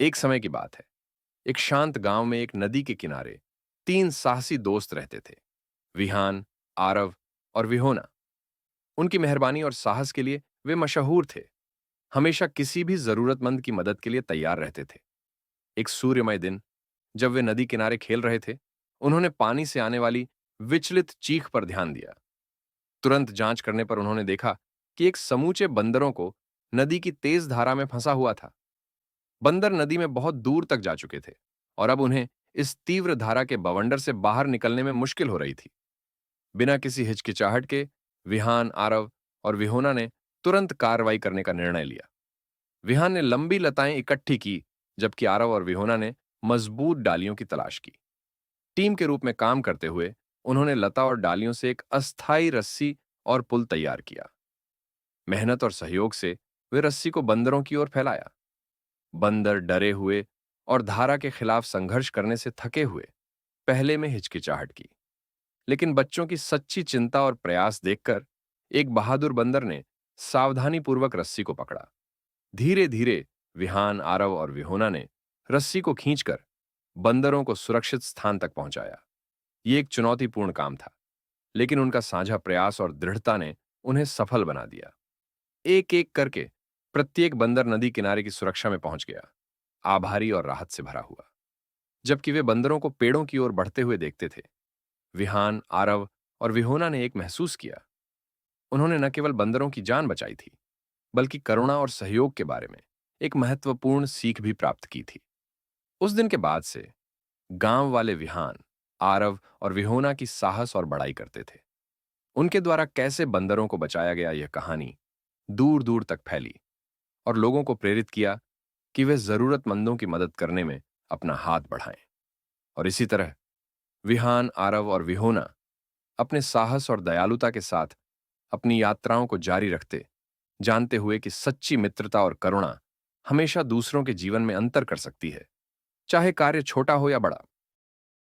एक समय की बात है। एक शांत गांव में एक नदी के किनारे तीन साहसी दोस्त रहते थे। विहान, आरव और विहोना। उनकी मेहरबानी और साहस के लिए वे मशहूर थे। हमेशा किसी भी जरूरतमंद की मदद के लिए तैयार रहते थे। एक सूर्यमय दिन, जब वे नदी किनारे खेल रहे थे, उन्होंने पानी से आने वाली विचलित चीख पर ध्यान दिया। तुरंत जांच करने पर उन्होंने देखा कि एक समूचे बंदरों को नदी की तेज धारा में फंसा हुआ था। बंदर नदी में बहुत दूर तक जा चुके थे और अब उन्हें इस तीव्र धारा के बवंडर से बाहर निकलने में मुश्किल हो रही थी। बिना किसी हिचकिचाहट के विहान, आरव और विहोना ने तुरंत कार्रवाई करने का निर्णय लिया। विहान ने लंबी लताएं इकट्ठी की, जबकि आरव और विहोना ने मजबूत डालियों की तलाश की। टीम के रूप में काम करते हुए उन्होंने लता और डालियों से एक अस्थायी रस्सी और पुल तैयार किया। मेहनत और सहयोग से वे रस्सी को बंदरों की ओर फैलाया। बंदर डरे हुए और धारा के खिलाफ संघर्ष करने से थके हुए पहले में हिचकिचाहट की, लेकिन बच्चों की सच्ची चिंता और प्रयास देखकर एक बहादुर बंदर ने सावधानीपूर्वक रस्सी को पकड़ा। धीरे धीरे विहान, आरव और विहोना ने रस्सी को खींचकर बंदरों को सुरक्षित स्थान तक पहुंचाया। यह एक चुनौतीपूर्ण काम था, लेकिन उनका साझा प्रयास और दृढ़ता ने उन्हें सफल बना दिया। एक एक करके प्रत्येक बंदर नदी किनारे की सुरक्षा में पहुंच गया, आभारी और राहत से भरा हुआ। जबकि वे बंदरों को पेड़ों की ओर बढ़ते हुए देखते थे, विहान, आरव और विहोना ने एक महसूस किया। उन्होंने न केवल बंदरों की जान बचाई थी, बल्कि करुणा और सहयोग के बारे में एक महत्वपूर्ण सीख भी प्राप्त की थी। उस दिन के बाद से गांव वाले विहान, आरव और विहोना की साहस और बड़ाई करते थे। उनके द्वारा कैसे बंदरों को बचाया गया, यह कहानी दूर दूर तक फैली और लोगों को प्रेरित किया कि वे जरूरतमंदों की मदद करने में अपना हाथ बढ़ाएं। और इसी तरह विहान, आरव और विहोना अपने साहस और दयालुता के साथ अपनी यात्राओं को जारी रखते, जानते हुए कि सच्ची मित्रता और करुणा हमेशा दूसरों के जीवन में अंतर कर सकती है, चाहे कार्य छोटा हो या बड़ा।